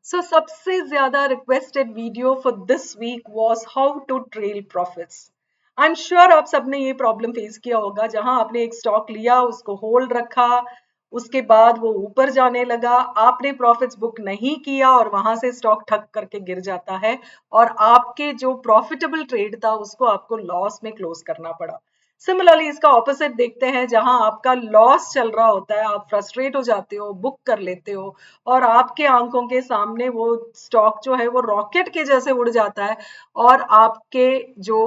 सबसे ज्यादा requested video for this week was how to trail profits. I am sure आप सबने ये प्रॉब्लम फेस किया होगा, जहां आपने एक स्टॉक लिया, उसको होल्ड रखा, उसके बाद वो ऊपर जाने लगा, आपने प्रॉफिट्स बुक नहीं किया और वहां से स्टॉक ठक करके गिर जाता है और आपके जो प्रॉफिटेबल ट्रेड था उसको आपको लॉस में क्लोज करना पड़ा। सिमिलरली इसका ऑपोजिट देखते हैं, जहां आपका लॉस चल रहा होता है, आप फ्रस्ट्रेट हो जाते हो, बुक कर लेते हो और आपके आंखों के सामने वो स्टॉक जो है वो रॉकेट के जैसे उड़ जाता है और आपके जो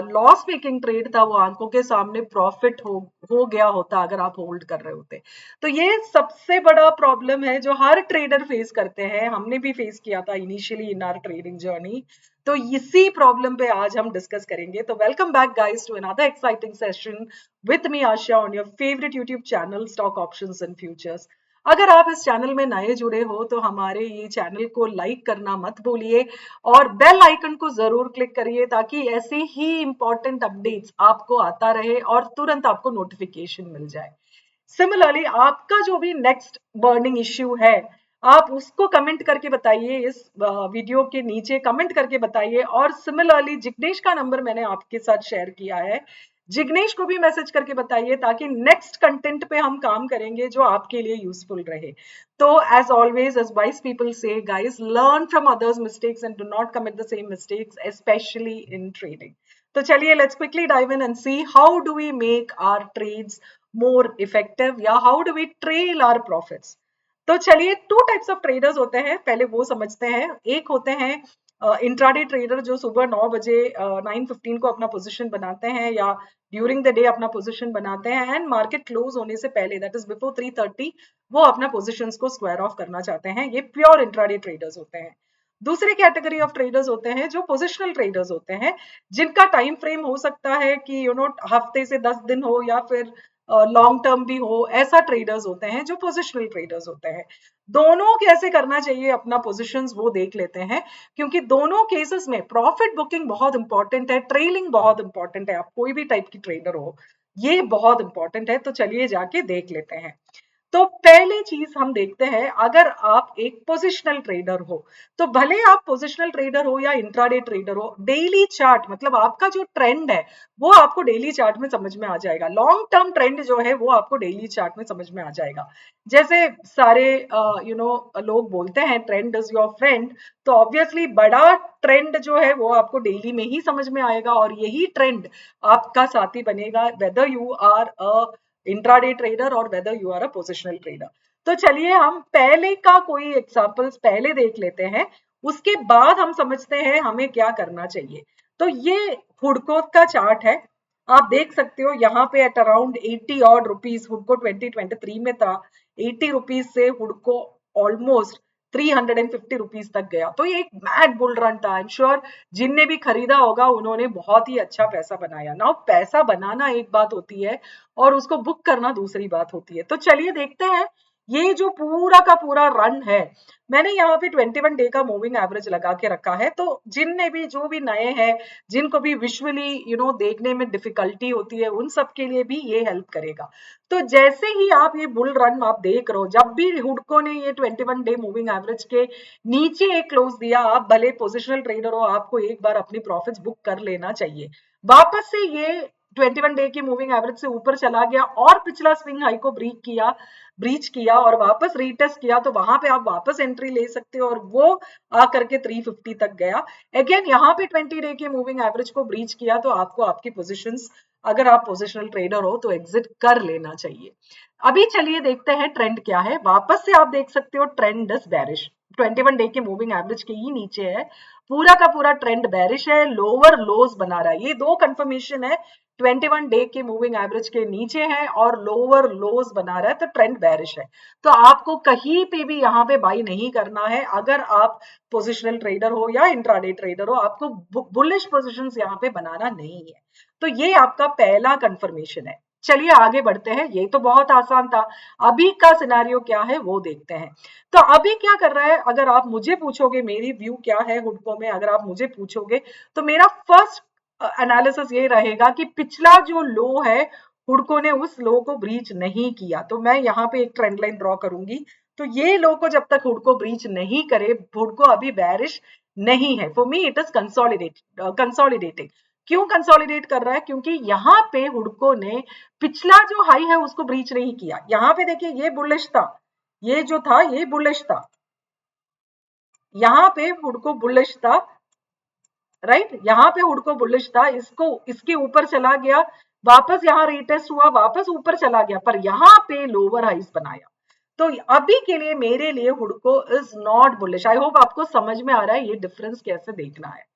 लॉस मेकिंग ट्रेड था वो आंखों के सामने प्रॉफिट हो गया होता अगर आप होल्ड कर रहे होते। तो ये सबसे बड़ा प्रॉब्लम है जो हर ट्रेडर फेस करते हैं, हमने भी फेस किया था initially in our trading journey. तो इसी प्रॉब्लम पे आज हम डिस्कस करेंगे। तो welcome back guys to another exciting session with me Asha on your favourite YouTube channel stock options and futures. अगर आप इस चैनल में नए जुड़े हो तो हमारे ये चैनल को लाइक करना मत भूलिए और बेल आइकन को जरूर क्लिक करिए ताकि ऐसे ही इंपॉर्टेंट अपडेट्स आपको आता रहे और तुरंत आपको नोटिफिकेशन मिल जाए। सिमिलरली आपका जो भी नेक्स्ट बर्निंग इश्यू है, आप उसको कमेंट करके बताइए, इस वीडियो के नीचे कमेंट करके बताइए। और सिमिलरली जिग्नेश का नंबर मैंने आपके साथ शेयर किया है, जिग्नेश को भी मैसेज करके बताइए ताकि नेक्स्ट कंटेंट पे हम काम करेंगे जो आपके लिए यूजफुल रहे। तो as always as wise people से guys, learn from others mistakes and do not commit the same mistakes specially in trading. तो चलिए let's quickly dive in and see how do we make our trades more effective या how do we trail our profits. तो चलिए, two types of traders होते हैं, पहले वो समझते हैं। एक होते हैं इंट्राडे ट्रेडर जो सुबह 9 बजे 9:15 को अपना पोजीशन बनाते हैं या ड्यूरिंग द डे अपना पोजीशन बनाते हैं एंड मार्केट क्लोज होने से पहले दैट इज बिफोर 3:30 वो अपना पोजीशंस को स्क्वायर ऑफ करना चाहते हैं। ये प्योर इंट्राडे ट्रेडर्स होते हैं। दूसरी कैटेगरी ऑफ ट्रेडर्स होते हैं जो पोजिशनल ट्रेडर्स होते हैं, जिनका टाइम फ्रेम हो सकता है कि हफ्ते से 10 दिन हो या फिर लॉन्ग टर्म भी हो। ऐसा ट्रेडर्स होते हैं जो पोजिशनल ट्रेडर्स होते हैं। दोनों कैसे करना चाहिए अपना पोजिशंस वो देख लेते हैं, क्योंकि दोनों केसेस में प्रॉफिट बुकिंग बहुत इंपॉर्टेंट है, ट्रेलिंग बहुत इंपॉर्टेंट है। आप कोई भी टाइप की ट्रेडर हो, ये बहुत इंपॉर्टेंट है। तो चलिए जाके देख लेते हैं। तो पहली चीज हम देखते हैं, अगर आप एक पोजिशनल ट्रेडर हो, तो भले आप पोजिशनल ट्रेडर हो या इंट्राडे ट्रेडर हो, डेली चार्ट मतलब आपका जो ट्रेंड है वो आपको डेली चार्ट में समझ में आ जाएगा। लॉन्ग टर्म ट्रेंड जो है वो आपको डेली चार्ट में समझ में आ जाएगा। जैसे सारे लोग बोलते हैं ट्रेंड इज योर फ्रेंड, तो ऑब्वियसली बड़ा ट्रेंड जो है वो आपको डेली में ही समझ में आएगा और यही ट्रेंड आपका साथी बनेगा whether you are a intraday trader और whether you are a positional trader. तो चलिए हम पहले का कोई एग्जांपल्स पहले देख लेते हैं, उसके बाद हम समझते हैं हमें क्या करना चाहिए। तो ये हुडको का चार्ट है, आप देख सकते हो यहाँ पे एट अराउंड 80 ऑड रुपीज हुडको 2023 में था। 80 रुपीज से हुडको ऑलमोस्ट 350 रुपीज तक गया। तो ये एक मैड बुल रन था। आई एम श्योर जिनने भी खरीदा होगा उन्होंने बहुत ही अच्छा पैसा बनाया। नाउ पैसा बनाना एक बात होती है और उसको बुक करना दूसरी बात होती है। तो चलिए देखते हैं, ये जो पूरा का पूरा रन है, मैंने यहाँ पे 21 डे का मूविंग एवरेज लगा के रखा है। तो जिनने भी जो भी नए हैं, जिनको भी विजुअली देखने में डिफिकल्टी होती है, उन सब के लिए भी ये हेल्प करेगा। तो जैसे ही आप ये बुल रन आप देख रहे हो, जब भी हुडको ने ये 21 डे मूविंग एवरेज के नीचे एक क्लोज दिया, आप भले पोजिशनल ट्रेडर हो, आपको एक बार अपनी प्रॉफिट्स बुक कर लेना चाहिए। वापस से ये 21 डे की मूविंग एवरेज से ऊपर चला गया और पिछला स्विंग हाई को ब्रीच किया और वापस रीटेस्ट किया, तो वहां पे आप वापस एंट्री ले सकते हो और वो आकर के 350 तक गया। अगेन यहाँ पे 20 डे के मूविंग एवरेज को ब्रीच किया, तो आपको आपकी पोजीशंस, अगर आप पोजिशनल ट्रेडर हो तो एग्जिट कर लेना चाहिए। अभी चलिए देखते हैं ट्रेंड क्या है। वापस से आप देख सकते हो ट्रेंड इज बेरिश, 21 डे के मूविंग एवरेज के ही नीचे है, पूरा का पूरा ट्रेंड बेरिश है, लोअर लोज बना रहा है। ये दो कंफर्मेशन है, 21 डे के मूविंग एवरेज के नीचे है और लोअर लोज बना रहा है, तो ट्रेंड बेरिश है। तो आपको कहीं पे भी यहाँ पे बाई नहीं करना है। अगर आप पोजिशनल ट्रेडर हो या इंट्राडे ट्रेडर हो, आपको बुलिश पोजिशंस यहाँ पे बनाना नहीं है। तो ये आपका पहला कंफर्मेशन है। चलिए आगे बढ़ते हैं, ये तो बहुत आसान था। अभी का सिनेरियो क्या है वो देखते हैं। तो अभी क्या कर रहा है, अगर आप मुझे पूछोगे मेरी व्यू क्या है हुडको में, अगर आप मुझे पूछोगे तो मेरा फर्स्ट एनालिसिस ये रहेगा कि पिछला जो लो है हुडको ने उस लो को ब्रीच नहीं किया। तो मैं यहाँ पे एक ट्रेंड लाइन ड्रॉ करूंगी। तो ये लो को जब तक हुडको ब्रीच नहीं करे, हुडको अभी बेरिश नहीं है। For me it is consolidating. क्यों कंसोलिडेट कर रहा है? क्योंकि यहाँ पे हुडको ने पिछला जो हाई है उसको ब्रीच नहीं किया। यहाँ पे देखिए ये बुलिश था, ये जो था ये बुलिश था, यहाँ पे हुडको बुलिश था, राइट? यहाँ पे हुडको बुलिश था, इसको इसके ऊपर चला गया, वापस यहाँ रीटेस्ट हुआ, वापस ऊपर चला गया, पर यहाँ पे लोअर हाइस बनाया। तो अभी के लिए मेरे लिए हुडको is not bullish. I hope आपको समझ में आ रहा है ये डिफरेंस कैसे देखना है।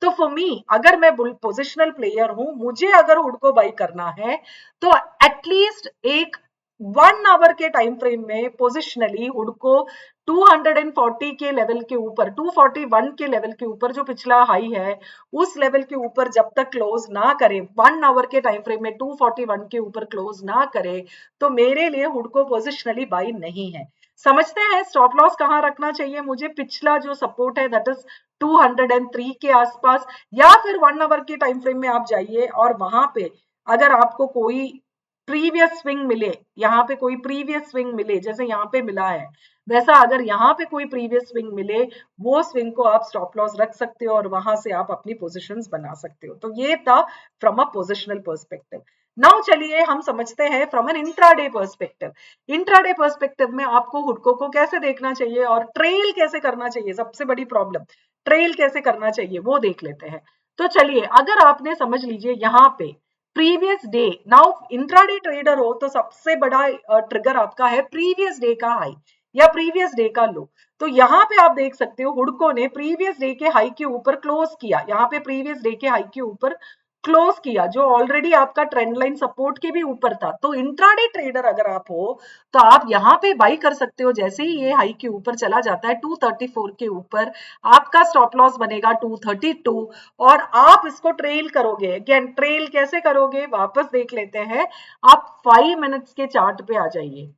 तो फॉर मी, अगर मैं पोजिशनल प्लेयर हूं, मुझे अगर हुडको बाई करना है तो एटलीस्ट एक 1 आवर के टाइम फ्रेम में पोजिशनली हुडको 240 के लेवल के ऊपर, 241 के लेवल के ऊपर, जो पिछला हाई है उस लेवल के ऊपर जब तक क्लोज ना करे, 1 आवर के टाइम फ्रेम में 241 के ऊपर क्लोज ना करे, तो मेरे लिए हुडको पोजिशनली बाई नहीं है। समझते हैं स्टॉप लॉस कहाँ रखना चाहिए मुझे? पिछला जो सपोर्ट है दैट इज 203 के आसपास, या फिर 1 आवर के टाइम फ्रेम में आप जाइए और वहां पे अगर आपको कोई प्रीवियस स्विंग मिले, यहाँ पे कोई प्रीवियस स्विंग मिले, जैसे यहाँ पे मिला है, वैसा अगर यहाँ पे कोई प्रीवियस स्विंग मिले, वो स्विंग को आप स्टॉप लॉस रख सकते हो और वहां से आप अपनी पोजीशंस बना सकते हो। तो ये था from a positional perspective. Now चलिए हम समझते हैं from an intraday perspective. Intraday perspective में आपको हुडको को कैसे देखना चाहिए और ट्रेल कैसे करना चाहिए, सबसे बड़ी प्रॉब्लम ट्रेल कैसे करना चाहिए वो देख लेते हैं। तो चलिए, अगर आपने समझ लीजिए यहाँ पे previous day, now intraday trader हो तो सबसे बड़ा ट्रिगर आपका है प्रीवियस डे का हाई या प्रीवियस डे का लो। तो यहाँ पे आप देख सकते हो हुडको ने प्रीवियस डे के हाई के ऊपर क्लोज किया, यहाँ पे प्रीवियस डे के हाई के ऊपर क्लोज किया, जो ऑलरेडी आपका ट्रेंड लाइन सपोर्ट के भी ऊपर था। तो इंट्राडे ट्रेडर अगर आप हो तो आप यहाँ पे बाई कर सकते हो। जैसे ही ये हाई के ऊपर चला जाता है 234 के ऊपर, आपका स्टॉप लॉस बनेगा 232 और आप इसको ट्रेल करोगे। अगेन ट्रेल कैसे करोगे वापस देख लेते हैं। आप 5 मिनट्स के चार्ट पे आ जाइए,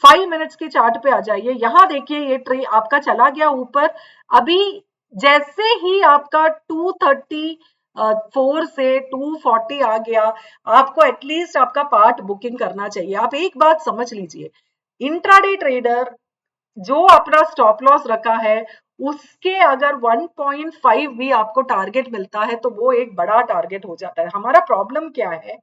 5 मिनट्स के चार्ट पे आ जाइए। यहां देखिए ये ट्रे आपका चला गया ऊपर। अभी जैसे ही आपका 234 से 240 आ गया, आपको एटलीस्ट आपका पार्ट बुकिंग करना चाहिए। आप एक बात समझ लीजिए, इंट्राडे ट्रेडर जो अपना स्टॉप लॉस रखा है उसके अगर 1.5 भी आपको टारगेट मिलता है तो वो एक बड़ा टारगेट हो जाता है। हमारा प्रॉब्लम क्या है?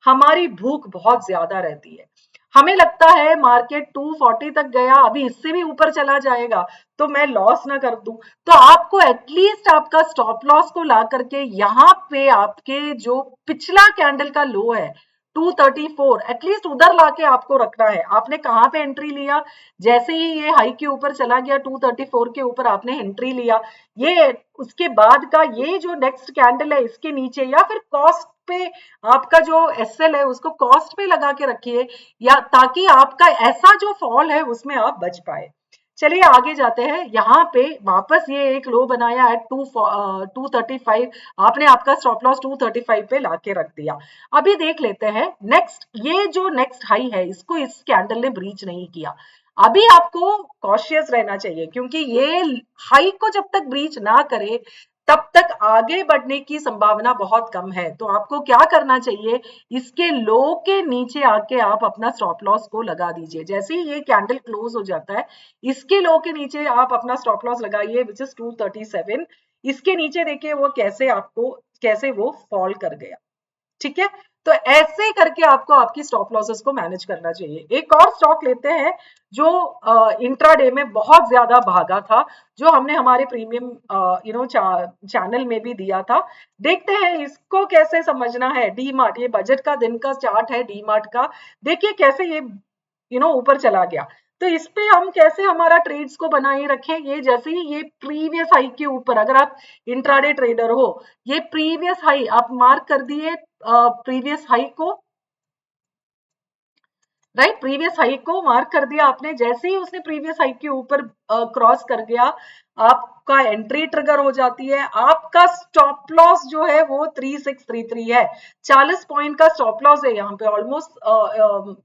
हमारी भूख बहुत ज्यादा रहती है। हमें लगता है मार्केट 240 तक गया, अभी इससे भी ऊपर चला जाएगा तो मैं लॉस ना कर दूं। तो आपको एटलीस्ट आपका स्टॉप लॉस को ला करके यहाँ पे आपके जो पिछला कैंडल का लो है 234, एटलीस्ट उधर लाके आपको रखना है। आपने कहाँ पे एंट्री लिया? जैसे ही ये हाई के ऊपर चला गया 234 के ऊपर आपने एंट्री लिया। ये उसके बाद का ये जो नेक्स्ट कैंडल है इसके नीचे या फिर कॉस्ट पे आपका जो एसएल है उसको कॉस्ट पे लगा के रखिए, या ताकि आपका ऐसा जो फॉल है उसमें आप बच पाए। चलिए आगे जाते हैं। यहाँ पे वापस ये एक लो बनाया है 235, आपने आपका स्टॉप लॉस 235 पे लाके रख दिया। अभी देख लेते हैं नेक्स्ट, ये जो नेक्स्ट हाई है इसको इस कैंडल ने ब्रीच नहीं किया। अभी आपको कॉशियस रहना चाहिए क्योंकि ये हाई को जब तक ब्रीच ना करे तब तक आगे बढ़ने की संभावना बहुत कम है। तो आपको क्या करना चाहिए, इसके लो के नीचे आके आप अपना स्टॉप लॉस को लगा दीजिए। जैसे ही ये कैंडल क्लोज हो जाता है इसके लो के नीचे आप अपना स्टॉप लॉस लगाइए विच इज 237। इसके नीचे देखिए वो कैसे वो फॉल कर गया। ठीक है, तो ऐसे करके आपको आपकी स्टॉप लॉसेस को मैनेज करना चाहिए। एक और स्टॉक लेते हैं जो इंट्राडे में बहुत ज्यादा भागा था, जो हमने हमारे प्रीमियम चैनल में भी दिया था। देखते हैं इसको कैसे समझना है। डी मार्ट, ये बजट का दिन का चार्ट है डी मार्ट का। देखिए कैसे ये ऊपर चला गया। तो इस पे हम कैसे हमारा ट्रेड्स को बनाए रखें। ये जैसे ही ये प्रीवियस हाई के ऊपर, अगर आप इंट्राडे ट्रेडर हो, ये प्रीवियस हाई आप मार्क कर दिए, प्रीवियस हाई को, राइट, प्रीवियस हाई को मार्क कर दिया आपने। जैसे ही उसने प्रीवियस हाई के ऊपर क्रॉस कर गया, आपका एंट्री ट्रिगर हो जाती है। आपका स्टॉप लॉस जो है वो 3633 है, 40 पॉइंट का स्टॉप लॉस है यहाँ पे, ऑलमोस्ट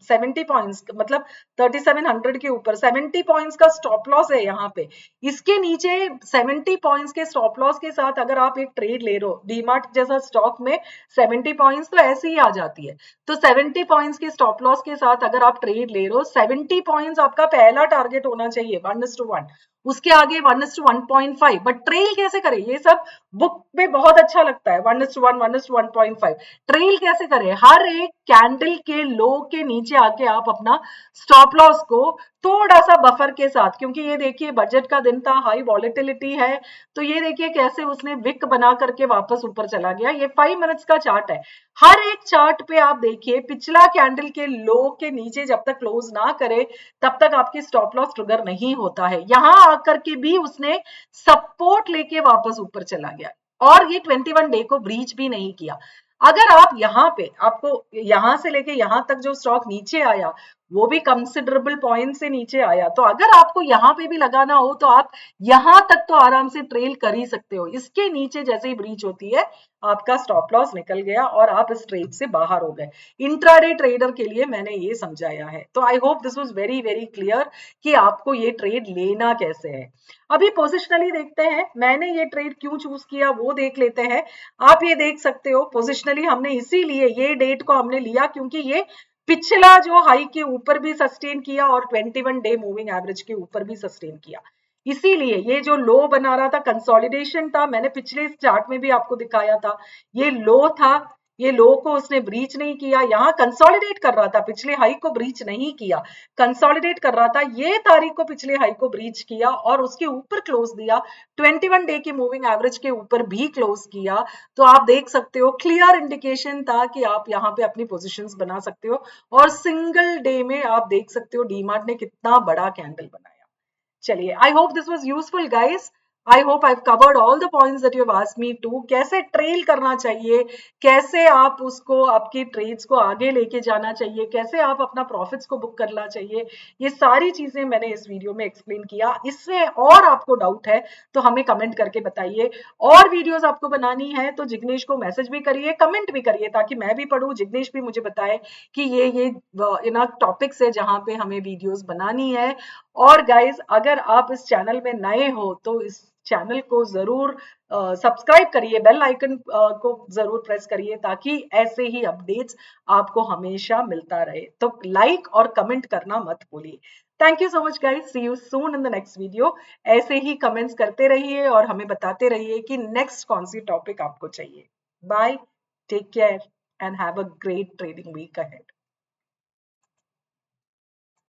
70 पॉइंट्स, मतलब 3700 के ऊपर 70 पॉइंट्स का स्टॉप लॉस है यहाँ पे। इसके नीचे 70 पॉइंट्स के स्टॉप लॉस के साथ अगर आप एक ट्रेड ले रहे हो डीमार्ट जैसा स्टॉक में, 70 पॉइंट्स तो ऐसे ही आ जाती है। तो 70 पॉइंट्स के स्टॉप लॉस के साथ अगर आप ट्रेड ले रहे हो, 70 पॉइंट्स आपका पहला टारगेट होना चाहिए 1:1, उसके आगे 1:1.5। बट ट्रेल कैसे करें, ये सब बुक में बहुत अच्छा लगता है, 1:1, 1:1.5। ट्रेल कैसे करें, हर एक कैंडल के लो के नीचे आके आप अपना स्टॉप लॉस को थोड़ा सा बफर के साथ, क्योंकि ये देखिए बजट का दिन था, हाई वॉलेटिलिटी है, तो ये देखिए कैसे उसने विक बना करके वापस ऊपर चला गया। ये 5 मिनट्स का चार्ट है। हर एक चार्ट पे आप देखिए पिछला कैंडल के लो के नीचे जब तक क्लोज ना करे तब तक आपकी स्टॉप लॉस ट्रिगर नहीं होता है। यहां आकर के भी उसने सपोर्ट लेके वापस ऊपर चला गया और ये 21 डे को ब्रीच भी नहीं किया। अगर आप यहाँ पे, आपको यहां से लेके यहां तक जो स्टॉक नीचे आया वो भी कंसिडरेबल पॉइंट से नीचे आया, तो अगर आपको यहाँ पे भी लगाना हो तो आप यहां तक तो आराम से ट्रेल कर ही सकते हो। इसके नीचे जैसे ही ब्रीच होती है आपका स्टॉप लॉस निकल गया और आप इस ट्रेड से बाहर हो गए। इंट्राडे ट्रेडर के लिए मैंने ये समझाया है। तो आई hope this was very very clear कि आपको ये ट्रेड लेना कैसे है। अभी पोजिशनली देखते हैं, मैंने ये ट्रेड क्यों चूज किया वो देख लेते हैं। आप ये देख सकते हो पोजिशनली हमने इसीलिए ये डेट को हमने लिया क्योंकि ये पिछला जो हाई के ऊपर भी सस्टेन किया और 21 डे मूविंग एवरेज के ऊपर भी सस्टेन किया। इसीलिए ये जो लो बना रहा था कंसोलिडेशन था, मैंने पिछले चार्ट में भी आपको दिखाया था, ये लो था, ये लो को उसने ब्रीच नहीं किया, यहाँ कंसोलिडेट कर रहा था, पिछले हाई को ब्रीच नहीं किया, कंसोलिडेट कर रहा था, ये तारीख को पिछले हाई को ब्रीच किया और उसके ऊपर क्लोज दिया, 21 डे की मूविंग एवरेज के ऊपर भी क्लोज किया। तो आप देख सकते हो क्लियर इंडिकेशन था कि आप यहाँ पे अपनी पोजीशंस बना सकते हो और सिंगल डे में आप देख सकते हो डीमार्ट ने कितना बड़ा कैंडल बनाया। चलिए, I hope this was useful guys. I hope I covered all the points that you have asked me to. कैसे ट्रेल करना चाहिए, कैसे आप उसको आपकी ट्रेड्स को आगे लेके जाना चाहिए, कैसे आप अपना प्रॉफिट्स को बुक करना चाहिए, ये सारी चीजें मैंने इस वीडियो में एक्सप्लेन किया। इससे और आपको डाउट है तो हमें कमेंट करके बताइए। और वीडियोस आपको बनानी है तो जिग्नेश को मैसेज भी करिए, कमेंट भी करिए, ताकि मैं भी पढूं, जिग्नेश भी मुझे बताए कि ये टॉपिक्स है जहां पे हमें वीडियोस बनानी है। और गाइज अगर आप इस चैनल में नए हो तो इस चैनल को जरूर सब्सक्राइब करिए, बेल आइकन को जरूर प्रेस करिए ताकि ऐसे ही अपडेट्स आपको हमेशा मिलता रहे। तो लाइक और कमेंट करना मत भूलिए। Thank you so much guys, see you soon in the next video. ऐसे ही कमेंट्स करते रहिए और हमें बताते रहिए कि नेक्स्ट कौन सी टॉपिक आपको चाहिए। Bye, take care and have a great trading week ahead.